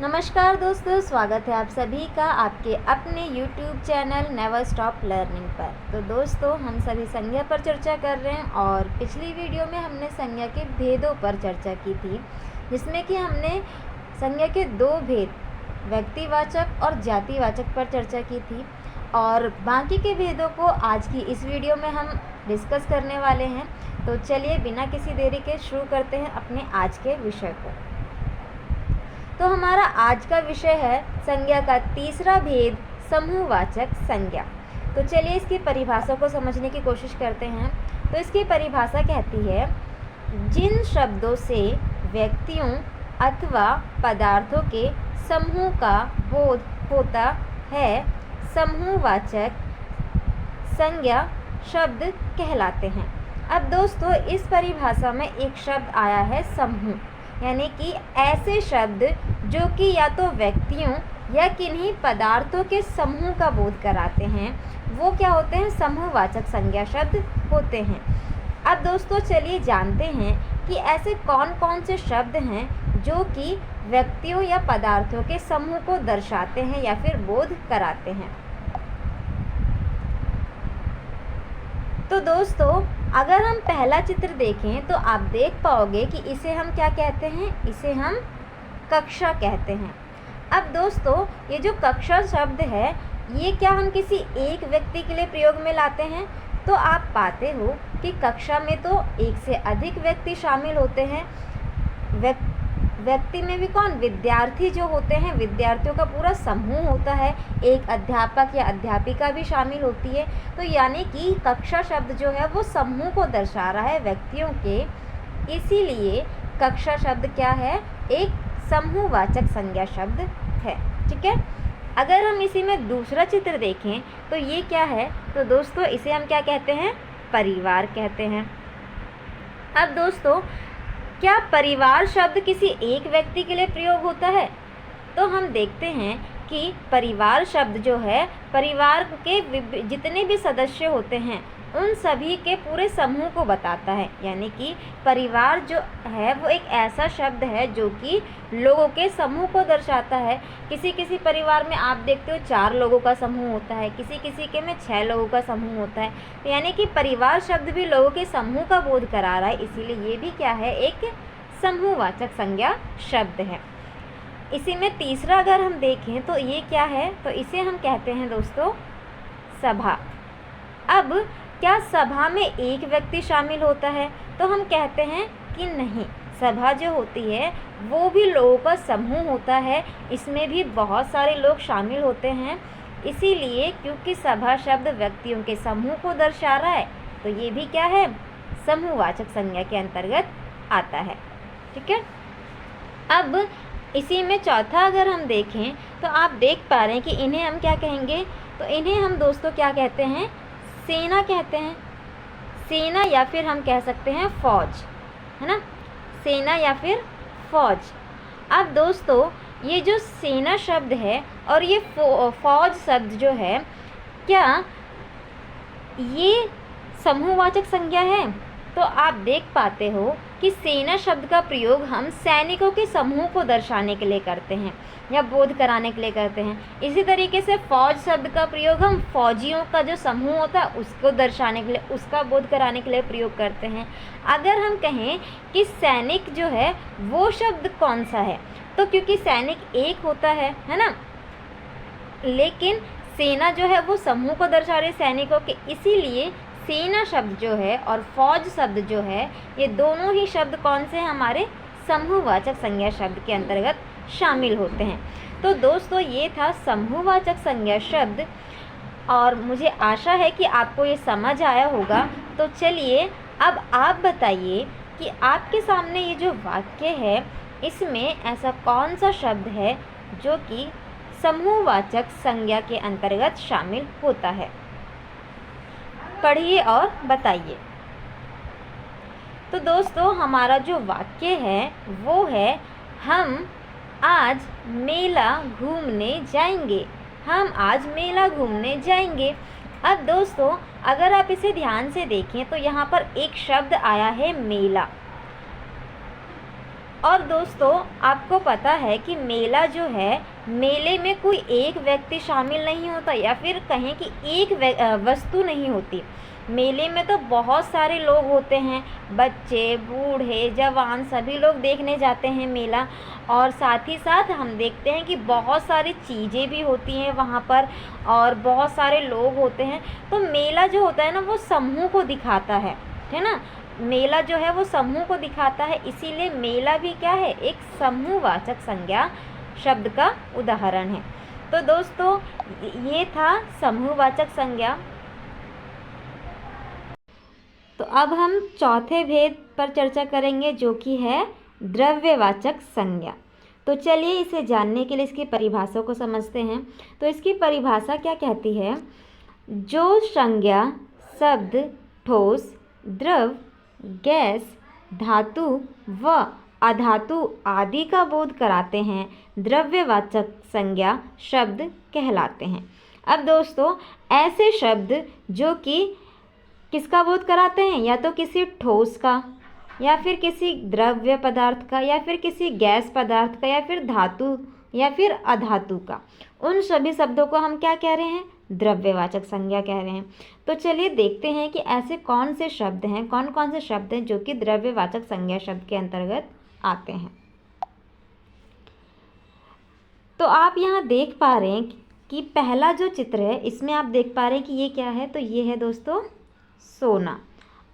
नमस्कार दोस्तों, स्वागत है आप सभी का आपके अपने YouTube channel never stop learning पर। तो दोस्तों, हम सभी संज्ञा पर चर्चा कर रहे हैं और पिछली वीडियो में हमने संज्ञा के भेदों पर चर्चा की थी, जिसमें कि हमने संज्ञा के दो भेद व्यक्तिवाचक और जातिवाचक पर चर्चा की थी और बाकी के भेदों को आज की इस वीडियो में हम डिस्कस करने वाले हैं। तो चलिए बिना किसी देरी के शुरू करते हैं अपने आज के विषय को। तो हमारा आज का विषय है संज्ञा का तीसरा भेद, समूहवाचक संज्ञा। तो चलिए इसकी परिभाषा को समझने की कोशिश करते हैं। तो इसकी परिभाषा कहती है, जिन शब्दों से व्यक्तियों अथवा पदार्थों के समूह का बोध होता है, समूहवाचक संज्ञा शब्द कहलाते हैं। अब दोस्तों, इस परिभाषा में एक शब्द आया है समूह, यानी कि ऐसे शब्द जो कि या तो व्यक्तियों या किन्हीं पदार्थों के समूह का बोध कराते हैं, वो क्या होते हैं? समूहवाचक संज्ञा शब्द होते हैं। अब दोस्तों चलिए जानते हैं कि ऐसे कौन कौन से शब्द हैं जो कि व्यक्तियों या पदार्थों के समूह को दर्शाते हैं या फिर बोध कराते हैं। तो दोस्तों, अगर हम पहला चित्र देखें तो आप देख पाओगे कि इसे हम क्या कहते हैं? इसे हम कक्षा कहते हैं। अब दोस्तों, ये जो कक्षा शब्द है, ये क्या हम किसी एक व्यक्ति के लिए प्रयोग में लाते हैं? तो आप पाते हो कि कक्षा में तो एक से अधिक व्यक्ति शामिल होते हैं। व्यक्ति में भी कौन? विद्यार्थी जो होते हैं, विद्यार्थियों का पूरा समूह होता है। एक अध्यापक या अध्यापिका भी शामिल होती है। तो यानी कि कक्षा शब्द जो है वो समूह को दर्शा रहा है व्यक्तियों के, इसीलिए कक्षा शब्द क्या है? एक समूहवाचक संज्ञा शब्द है। ठीक है। अगर हम इसी में दूसरा चित्र देखें तो ये क्या है? तो दोस्तों, इसे हम क्या कहते हैं? परिवार कहते हैं। अब दोस्तों, क्या परिवार शब्द किसी एक व्यक्ति के लिए प्रयोग होता है? तो हम देखते हैं कि परिवार शब्द जो है, परिवार के जितने भी सदस्य होते हैं उन सभी के पूरे समूह को बताता है। यानी कि परिवार जो है वो एक ऐसा शब्द है जो कि लोगों के समूह को दर्शाता है। किसी किसी परिवार में आप देखते हो 4 लोगों का समूह होता है, किसी किसी के में 6 लोगों का समूह होता है। तो यानी कि परिवार शब्द भी लोगों के समूह का बोध करा रहा है, इसीलिए ये भी क्या है? एक समूहवाचक संज्ञा शब्द है। इसी में तीसरा अगर हम देखें तो ये क्या है? तो इसे हम कहते हैं दोस्तों सभा। अब क्या सभा में एक व्यक्ति शामिल होता है? तो हम कहते हैं कि नहीं, सभा जो होती है वो भी लोगों का समूह होता है, इसमें भी बहुत सारे लोग शामिल होते हैं। इसीलिए क्योंकि सभा शब्द व्यक्तियों के समूह को दर्शा रहा है, तो ये भी क्या है? समूहवाचक संज्ञा के अंतर्गत आता है। ठीक है। अब इसी में चौथा अगर हम देखें तो आप देख पा रहे हैं कि इन्हें हम क्या कहेंगे? तो इन्हें हम दोस्तों क्या कहते हैं? सेना कहते हैं। सेना या फिर हम कह सकते हैं फौज, है ना? सेना या फिर फौज। अब दोस्तों, ये जो सेना शब्द है और ये फौज शब्द जो है, क्या ये समूहवाचक संज्ञा है? तो आप देख पाते हो कि सेना शब्द का प्रयोग हम सैनिकों के समूह को दर्शाने के लिए करते हैं या बोध कराने के लिए करते हैं। इसी तरीके से फौज शब्द का प्रयोग हम फौजियों का जो समूह होता है उसको दर्शाने के लिए, उसका बोध कराने के लिए प्रयोग करते हैं। अगर हम कहें कि सैनिक जो है वो शब्द कौन सा है, तो क्योंकि सैनिक एक होता है ना, लेकिन सेना जो है वो समूह को दर्शा रहे सैनिकों के, इसीलिए सेना शब्द जो है और फौज शब्द जो है, ये दोनों ही शब्द कौन से हैं? हमारे समूहवाचक संज्ञा शब्द के अंतर्गत शामिल होते हैं। तो दोस्तों, ये था समूहवाचक संज्ञा शब्द और मुझे आशा है कि आपको ये समझ आया होगा। तो चलिए अब आप बताइए कि आपके सामने ये जो वाक्य है, इसमें ऐसा कौन सा शब्द है जो कि समूहवाचक संज्ञा के अंतर्गत शामिल होता है? पढ़िए और बताइए। तो दोस्तों, हमारा जो वाक्य है वो है, हम आज मेला घूमने जाएंगे। हम आज मेला घूमने जाएंगे। अब दोस्तों, अगर आप इसे ध्यान से देखें तो यहाँ पर एक शब्द आया है मेला। और दोस्तों आपको पता है कि मेला जो है, मेले में कोई एक व्यक्ति शामिल नहीं होता या फिर कहें कि एक वस्तु नहीं होती। मेले में तो बहुत सारे लोग होते हैं, बच्चे, बूढ़े, जवान सभी लोग देखने जाते हैं मेला। और साथ ही साथ हम देखते हैं कि बहुत सारी चीज़ें भी होती हैं वहाँ पर और बहुत सारे लोग होते हैं। तो मेला जो होता है ना, वो समूह को दिखाता है ना। मेला जो है वो समूह को दिखाता है, इसीलिए मेला भी क्या है, एक समूहवाचक संज्ञा शब्द का उदाहरण है। तो दोस्तों ये था समूहवाचक संज्ञा। तो अब हम चौथे भेद पर चर्चा करेंगे जो कि है द्रव्यवाचक संज्ञा। तो चलिए इसे जानने के लिए इसकी परिभाषा को समझते हैं। तो इसकी परिभाषा क्या कहती है, जो संज्ञा शब्द, ठोस, द्रव, गैस, धातु व अधातु आदि का बोध कराते हैं, द्रव्यवाचक संज्ञा शब्द कहलाते हैं। अब दोस्तों ऐसे शब्द जो कि किसका बोध कराते हैं, या तो किसी ठोस का, या फिर किसी द्रव्य पदार्थ का, या फिर किसी गैस पदार्थ का, या फिर धातु या फिर अधातु का, उन सभी शब्दों को हम क्या कह रहे हैं, द्रव्यवाचक संज्ञा कह रहे हैं। तो चलिए देखते हैं कि ऐसे कौन से शब्द हैं, कौन कौन से शब्द हैं जो कि द्रव्यवाचक संज्ञा शब्द के अंतर्गत आते हैं। तो आप यहाँ देख पा रहे हैं कि पहला जो चित्र है इसमें आप देख पा रहे हैं कि ये क्या है, तो ये है दोस्तों सोना।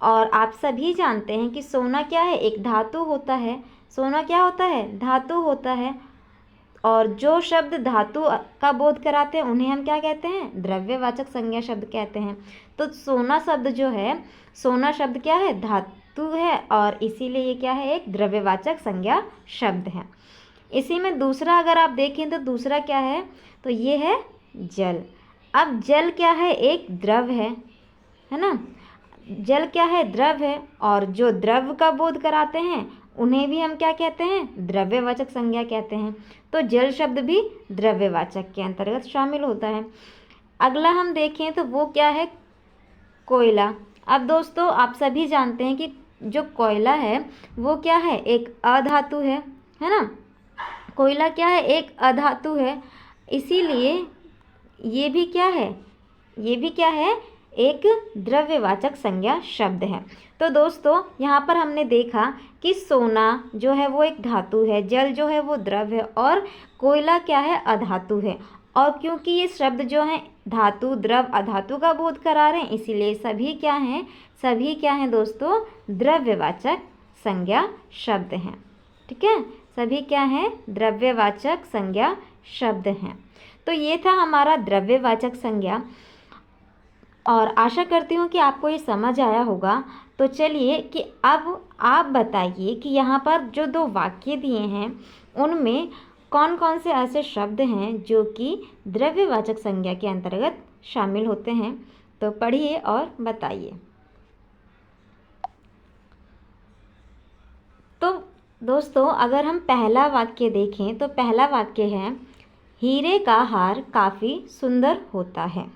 और आप सभी जानते हैं कि सोना क्या है, एक धातु होता है। सोना क्या होता है, धातु होता है। और जो शब्द धातु का बोध कराते हैं उन्हें हम क्या कहते हैं, द्रव्यवाचक संज्ञा शब्द कहते हैं। तो सोना शब्द जो है, सोना शब्द क्या है, धातु है और इसीलिए ये क्या है, एक द्रव्यवाचक संज्ञा शब्द है। इसी में दूसरा अगर आप देखें तो दूसरा क्या है, तो ये है जल। अब जल क्या है, एक द्रव है ना। जल क्या है, द्रव है। और जो द्रव का बोध कराते हैं उन्हें भी हम क्या कहते हैं, द्रव्यवाचक संज्ञा कहते हैं। तो जल शब्द भी द्रव्यवाचक के अंतर्गत शामिल होता है। अगला हम देखें तो वो क्या है, कोयला। अब दोस्तों आप सभी जानते हैं कि जो कोयला है वो क्या है, एक अधातु है ना। कोयला क्या है, एक अधातु है, इसीलिए ये भी क्या है, ये भी क्या है, एक द्रव्यवाचक संज्ञा शब्द है। तो दोस्तों यहाँ पर हमने देखा कि सोना जो है वो एक धातु है, जल जो है वो द्रव है और कोयला क्या है, अधातु है। और क्योंकि ये शब्द जो हैं धातु, द्रव, अधातु का बोध करा रहे हैं, इसीलिए सभी क्या हैं, सभी क्या हैं दोस्तों, द्रव्यवाचक संज्ञा शब्द हैं। ठीक है, सभी क्या हैं, द्रव्यवाचक संज्ञा शब्द हैं। तो ये था हमारा द्रव्यवाचक संज्ञा और आशा करती हूँ कि आपको ये समझ आया होगा। तो चलिए कि अब आप बताइए कि यहाँ पर जो दो वाक्य दिए हैं उनमें कौन कौन से ऐसे शब्द हैं जो कि द्रव्यवाचक संज्ञा के अंतर्गत शामिल होते हैं। तो पढ़िए और बताइए। तो दोस्तों अगर हम पहला वाक्य देखें तो पहला वाक्य है, हीरे का हार काफ़ी सुंदर होता है।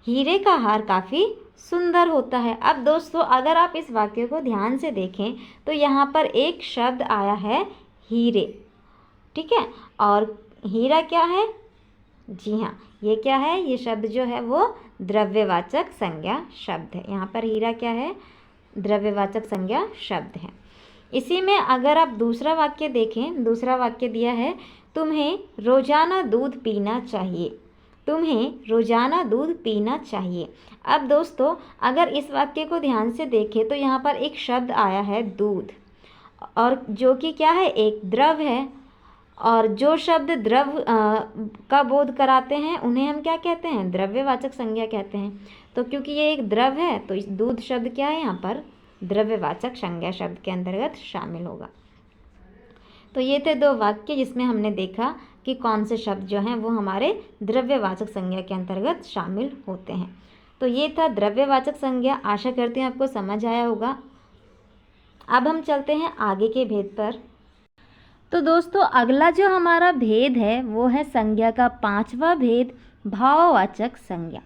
हीरे का हार काफ़ी सुंदर होता है। अब दोस्तों अगर आप इस वाक्य को ध्यान से देखें तो यहाँ पर एक शब्द आया है हीरे। ठीक है, और हीरा क्या है, जी हाँ, ये क्या है, ये शब्द जो है वो द्रव्यवाचक संज्ञा शब्द है। यहाँ पर हीरा क्या है, द्रव्यवाचक संज्ञा शब्द है। इसी में अगर आप दूसरा वाक्य देखें, दूसरा वाक्य दिया है, तुम्हें रोजाना दूध पीना चाहिए। तुम्हें रोजाना दूध पीना चाहिए। अब दोस्तों अगर इस वाक्य को ध्यान से देखें तो यहाँ पर एक शब्द आया है दूध, और जो कि क्या है, एक द्रव है। और जो शब्द द्रव का बोध कराते हैं उन्हें हम क्या कहते हैं, द्रव्यवाचक संज्ञा कहते हैं। तो क्योंकि ये एक द्रव है तो इस दूध शब्द क्या है, यहाँ पर द्रव्यवाचक संज्ञा शब्द के अंतर्गत शामिल होगा। तो ये थे दो वाक्य जिसमें हमने देखा कि कौन से शब्द जो हैं वो हमारे द्रव्यवाचक संज्ञा के अंतर्गत शामिल होते हैं। तो ये था द्रव्यवाचक संज्ञा। आशा करती हूँ आपको समझ आया होगा। अब हम चलते हैं आगे के भेद पर। तो दोस्तों अगला जो हमारा भेद है वो है संज्ञा का पांचवा भेद, भाववाचक संज्ञा।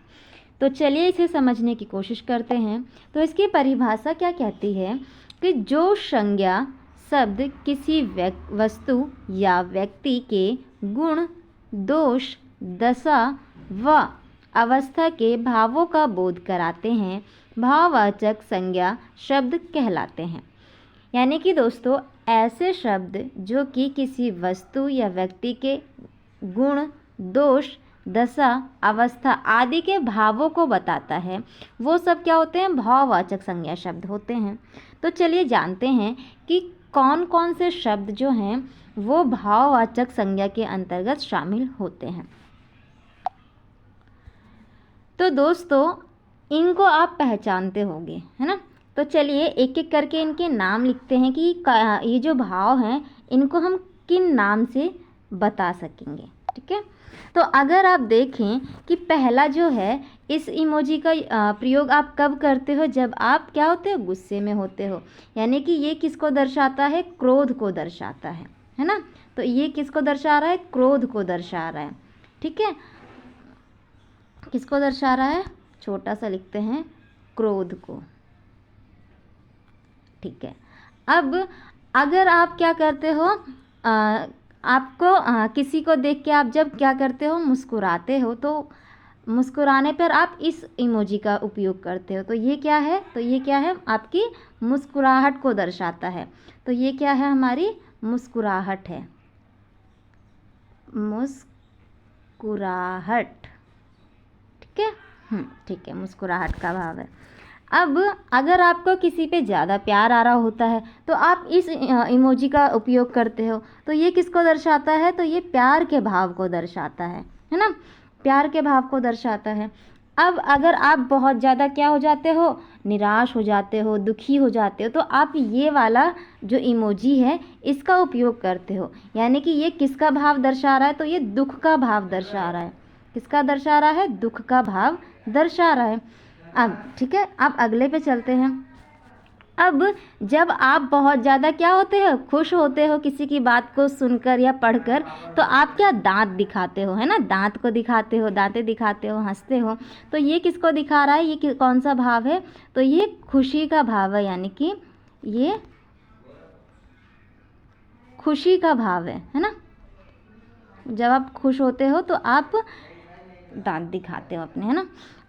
तो चलिए इसे समझने की कोशिश करते हैं। तो इसकी परिभाषा क्या कहती है कि जो संज्ञा शब्द किसी वस्तु या व्यक्ति के गुण, दोष, दशा व अवस्था के भावों का बोध कराते हैं, भाववाचक संज्ञा शब्द कहलाते हैं। यानी कि दोस्तों ऐसे शब्द जो कि किसी वस्तु या व्यक्ति के गुण, दोष, दशा, अवस्था आदि के भावों को बताता है, वो सब क्या होते हैं? भाववाचक संज्ञा शब्द होते हैं। तो चलिए जानते हैं कि कौन कौन से शब्द जो हैं वो भाववाचक संज्ञा के अंतर्गत शामिल होते हैं। तो दोस्तों इनको आप पहचानते होंगे, है ना। तो चलिए एक एक करके इनके नाम लिखते हैं कि ये जो भाव हैं इनको हम किन नाम से बता सकेंगे, ठीक है। तो अगर आप देखें कि पहला जो है, इस इमोजी का प्रयोग आप कब करते हो? जब आप क्या होते हो? गुस्से में होते हो। यानी कि ये किसको दर्शाता है? क्रोध को दर्शाता है ना। तो ये किसको दर्शा रहा है? क्रोध को दर्शा रहा है, ठीक है। किसको दर्शा रहा है? छोटा सा लिखते हैं, क्रोध को, ठीक है। अब अगर आप क्या करते हो, आपको किसी को देख के आप जब क्या करते हो? मुस्कुराते हो, तो मुस्कुराने पर आप इस इमोजी का उपयोग करते हो। तो ये क्या है? तो ये क्या है? आपकी मुस्कुराहट को दर्शाता है। तो ये क्या है? हमारी मुस्कुराहट है, मुस्कुराहट, ठीक है। ठीक है, मुस्कुराहट का भाव है। अब अगर आपको किसी पे ज़्यादा प्यार आ रहा होता है तो आप इस इमोजी का उपयोग करते हो। तो ये किसको दर्शाता है? तो ये प्यार के भाव को दर्शाता है ना। प्यार के भाव को दर्शाता है। अब अगर आप बहुत ज़्यादा क्या हो जाते हो? निराश हो जाते हो, दुखी हो जाते हो, तो आप ये वाला जो इमोजी है इसका उपयोग करते हो। यानी कि ये किसका भाव दर्शा रहा है? तो ये दुख का भाव दर्शा रहा है। किसका दर्शा रहा है? दुख का भाव दर्शा रहा है। अब ठीक है, अब अगले पे चलते हैं। अब जब आप बहुत ज़्यादा क्या होते हो? खुश होते हो किसी की बात को सुनकर या पढ़कर, तो आप क्या दांत दिखाते हो, है ना। दांत को दिखाते हो, दांतें दिखाते हो, हंसते हो। तो ये किसको दिखा रहा है? ये कौन सा भाव है? तो ये खुशी का भाव है। यानी कि ये खुशी का भाव है ना। जब आप खुश होते हो तो आप दांत दिखाते हो अपने, है ना।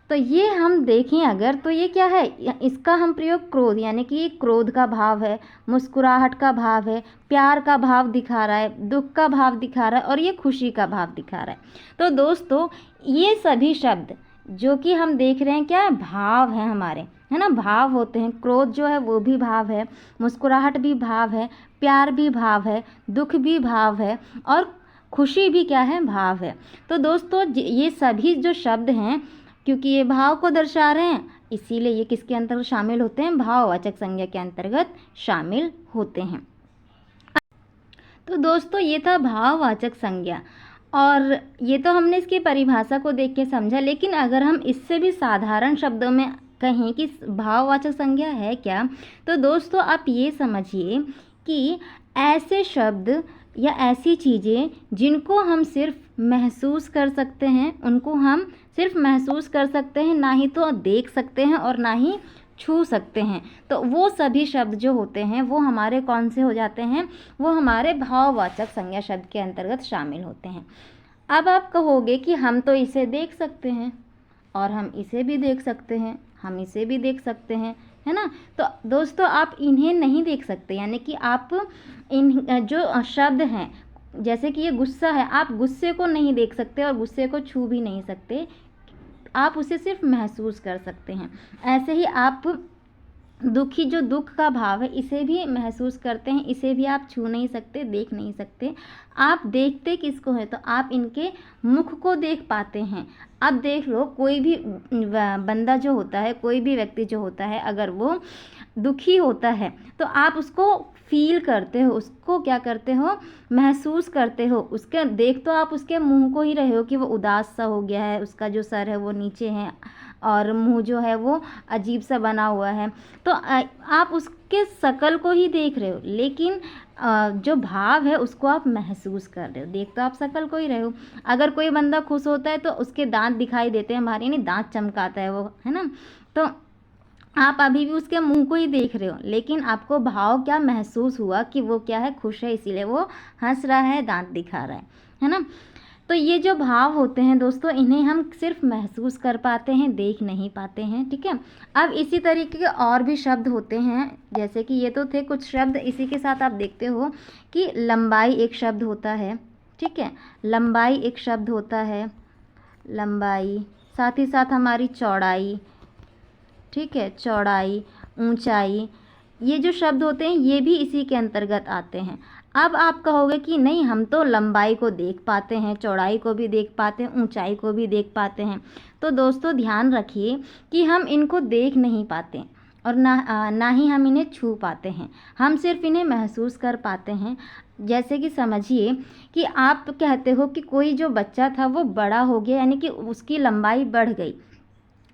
तो ये हम देखें अगर, तो ये क्या है? इसका हम प्रयोग क्रोध, यानी कि ये क्रोध का भाव है, मुस्कुराहट का भाव है, प्यार का भाव दिखा रहा है, दुख का भाव दिखा रहा है और ये खुशी का भाव दिखा रहा है। तो दोस्तों ये सभी शब्द जो कि हम देख रहे हैं क्या है? भाव है हमारे, है ना। भाव होते हैं। क्रोध जो है वो भी भाव है, मुस्कुराहट भी भाव है, प्यार भी भाव है, दुख भी भाव है और खुशी भी क्या है? भाव है। तो दोस्तों ये सभी जो शब्द हैं, क्योंकि ये भाव को दर्शा रहे हैं, इसीलिए ये किसके अंतर्गत शामिल होते हैं? भाववाचक संज्ञा के अंतर्गत शामिल होते हैं। तो दोस्तों ये था भाववाचक संज्ञा, और ये तो हमने इसकी परिभाषा को देख के समझा। लेकिन अगर हम इससे भी साधारण शब्दों में कहें कि भाववाचक संज्ञा है क्या, तो दोस्तों आप ये समझिए कि ऐसे शब्द या ऐसी चीज़ें जिनको हम सिर्फ महसूस कर सकते हैं, उनको हम सिर्फ महसूस कर सकते हैं, ना ही तो देख सकते हैं और ना ही छू सकते हैं, तो वो सभी शब्द जो होते हैं वो हमारे कौन से हो जाते हैं? वो हमारे भाववाचक संज्ञा शब्द के अंतर्गत शामिल होते हैं। अब आप कहोगे कि हम तो इसे देख सकते हैं और हम इसे भी देख सकते हैं, हम इसे भी देख सकते हैं, है ना। तो दोस्तों आप इन्हें नहीं देख सकते, यानी कि आप इन जो शब्द हैं, जैसे कि ये गुस्सा है, आप गुस्से को नहीं देख सकते और गुस्से को छू भी नहीं सकते, आप उसे सिर्फ महसूस कर सकते हैं। ऐसे ही आप दुखी, जो दुख का भाव है, इसे भी महसूस करते हैं, इसे भी आप छू नहीं सकते, देख नहीं सकते। आप देखते किसको है? तो आप इनके मुख को देख पाते हैं। अब देख लो, कोई भी बंदा जो होता है, कोई भी व्यक्ति जो होता है, अगर वो दुखी होता है तो आप उसको फील करते हो, उसको क्या करते हो? महसूस करते हो। उसके देख तो आप उसके मुंह को ही रहे हो कि वो उदास सा हो गया है, उसका जो सर है वो नीचे है और मुंह जो है वो अजीब सा बना हुआ है, तो आप उसके शकल को ही देख रहे हो, लेकिन जो भाव है उसको आप महसूस कर रहे हो। देख तो आप शकल को ही रहे हो। अगर कोई बंदा खुश होता है तो उसके दांत दिखाई देते हैं, हमारे नहीं दांत चमकाता है वो, है ना। तो आप अभी भी उसके मुंह को ही देख रहे हो, लेकिन आपको भाव क्या महसूस हुआ कि वो क्या है, खुश है, इसीलिए वो हंस रहा है, दांत दिखा रहा है ना। तो ये जो भाव होते हैं दोस्तों, इन्हें हम सिर्फ महसूस कर पाते हैं, देख नहीं पाते हैं, ठीक है। अब इसी तरीके के और भी शब्द होते हैं, जैसे कि ये तो थे कुछ शब्द। इसी के साथ आप देखते हो कि लंबाई एक शब्द होता है, ठीक है, लंबाई एक शब्द होता है, लंबाई। साथ ही साथ हमारी चौड़ाई, ठीक है, चौड़ाई, ऊंचाई, ये जो शब्द होते हैं ये भी इसी के अंतर्गत आते हैं। अब आप कहोगे कि नहीं, हम तो लंबाई को देख पाते हैं, चौड़ाई को भी देख पाते हैं, ऊंचाई को भी देख पाते हैं। तो दोस्तों ध्यान रखिए कि हम इनको देख नहीं पाते और ना ही हम इन्हें छू पाते हैं, हम सिर्फ इन्हें महसूस कर पाते हैं। जैसे कि समझिए कि आप कहते हो कि कोई जो बच्चा था वो बड़ा हो गया, यानी कि उसकी लंबाई बढ़ गई,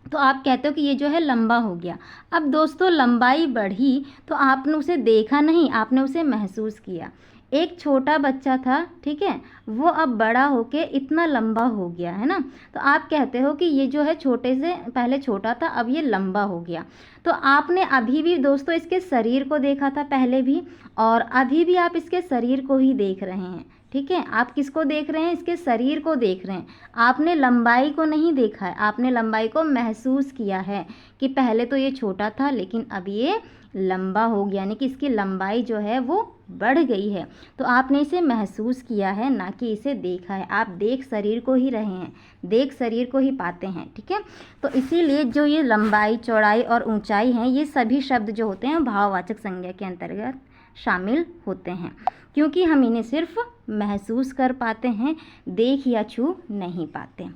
तो आप कहते हो कि ये जो है लंबा हो गया। अब दोस्तों लंबाई बढ़ी तो आपने उसे देखा नहीं, आपने उसे महसूस किया। एक छोटा बच्चा था, ठीक है, वो अब बड़ा होके इतना लंबा हो गया, है ना। तो आप कहते हो कि ये जो है छोटे से पहले छोटा था, अब ये लंबा हो गया। तो आपने अभी भी दोस्तों इसके शरीर को देखा था पहले भी, और अभी भी आप इसके शरीर को ही देख रहे हैं, ठीक है। आप किसको देख रहे हैं, इसके शरीर को देख रहे हैं। आपने लंबाई को नहीं देखा है, आपने लंबाई को महसूस किया है कि पहले तो ये छोटा था लेकिन अब ये लंबा हो गया, यानी कि इसकी लंबाई जो है वो बढ़ गई है। तो आपने इसे महसूस किया है, ना कि इसे देखा है। आप देख शरीर को ही रहे हैं, देख शरीर को ही पाते हैं, ठीक है। तो इसीलिए जो ये लंबाई, चौड़ाई और ऊंचाई हैं, ये सभी शब्द जो होते हैं भाववाचक संज्ञा के अंतर्गत शामिल होते हैं, क्योंकि हम इन्हें सिर्फ महसूस कर पाते हैं, देख या छू नहीं पाते।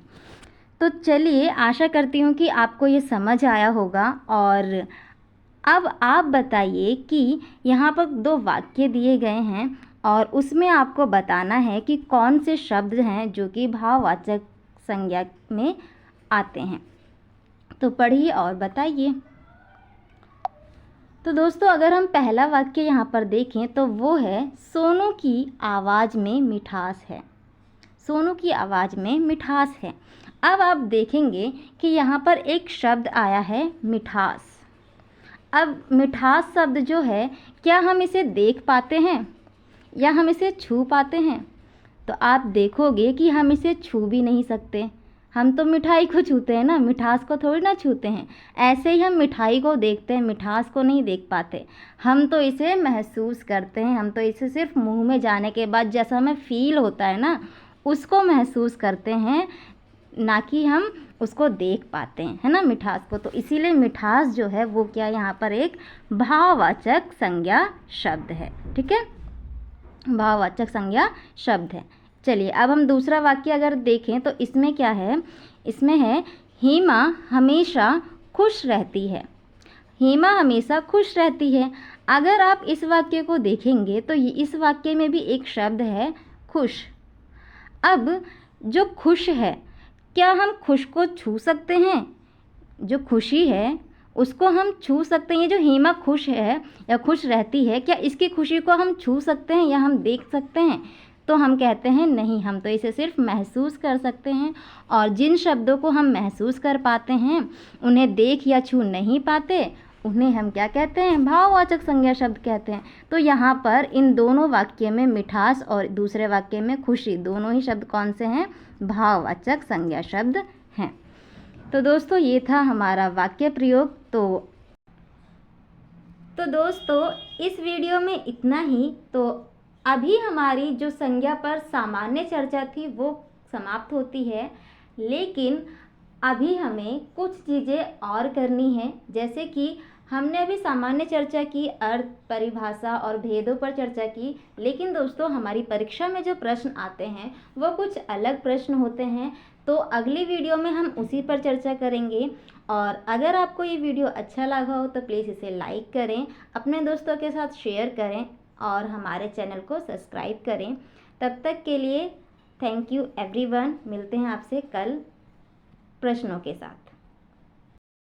तो चलिए, आशा करती हूँ कि आपको ये समझ आया होगा। और अब आप बताइए कि यहाँ पर 2 वाक्य दिए गए हैं और उसमें आपको बताना है कि कौन से शब्द हैं जो कि भाववाचक संज्ञा में आते हैं। तो पढ़िए और बताइए। तो दोस्तों अगर हम पहला वाक्य यहाँ पर देखें तो वो है, सोनू की आवाज़ में मिठास है। सोनू की आवाज़ में मिठास है। अब आप देखेंगे कि यहाँ पर एक शब्द आया है मिठास। अब मिठास शब्द जो है, क्या हम इसे देख पाते हैं या हम इसे छू पाते हैं? तो आप देखोगे कि हम इसे छू भी नहीं सकते। हम तो मिठाई को छूते हैं ना, मिठास को थोड़ी ना छूते हैं। ऐसे ही हम मिठाई को देखते हैं, मिठास को नहीं देख पाते। हम तो इसे महसूस करते हैं, हम तो इसे सिर्फ मुंह में जाने के बाद जैसा हमें फील होता है ना, उसको महसूस करते हैं, ना कि हम उसको देख पाते हैं, है ना, मिठास को। तो इसीलिए मिठास जो है वो क्या, यहाँ पर एक भाववाचक संज्ञा शब्द है, ठीक है, भाववाचक संज्ञा शब्द है। चलिए अब हम दूसरा वाक्य अगर देखें तो इसमें क्या है, इसमें है, हेमा हमेशा खुश रहती है। हेमा हमेशा खुश रहती है। अगर आप इस वाक्य को देखेंगे तो इस वाक्य में भी एक शब्द है खुश। अब जो खुश है, क्या हम खुश को छू सकते हैं? जो खुशी है उसको हम छू सकते हैं? ये जो हेमा खुश है या खुश रहती है, क्या इसकी खुशी को हम छू सकते हैं या हम देख सकते हैं? तो हम कहते हैं नहीं, हम तो इसे सिर्फ महसूस कर सकते हैं। और जिन शब्दों को हम महसूस कर पाते हैं, उन्हें देख या छू नहीं पाते, उन्हें हम क्या कहते हैं, भाववाचक संज्ञा शब्द कहते हैं। तो यहाँ पर इन दोनों वाक्य में मिठास और दूसरे वाक्य में खुशी, दोनों ही शब्द कौन से हैं, भाववाचक संज्ञा शब्द हैं। तो दोस्तों ये था हमारा वाक्य प्रयोग। तो दोस्तों इस वीडियो में इतना ही। तो अभी हमारी जो संज्ञा पर सामान्य चर्चा थी वो समाप्त होती है, लेकिन अभी हमें कुछ चीज़ें और करनी है। जैसे कि हमने अभी सामान्य चर्चा की, अर्थ, परिभाषा और भेदों पर चर्चा की, लेकिन दोस्तों हमारी परीक्षा में जो प्रश्न आते हैं वो कुछ अलग प्रश्न होते हैं। तो अगली वीडियो में हम उसी पर चर्चा करेंगे। और अगर आपको ये वीडियो अच्छा लगा हो तो प्लीज़ इसे लाइक करें, अपने दोस्तों के साथ शेयर करें और हमारे चैनल को सब्सक्राइब करें। तब तक के लिए थैंक यू एवरीवन। मिलते हैं आपसे कल प्रश्नों के साथ।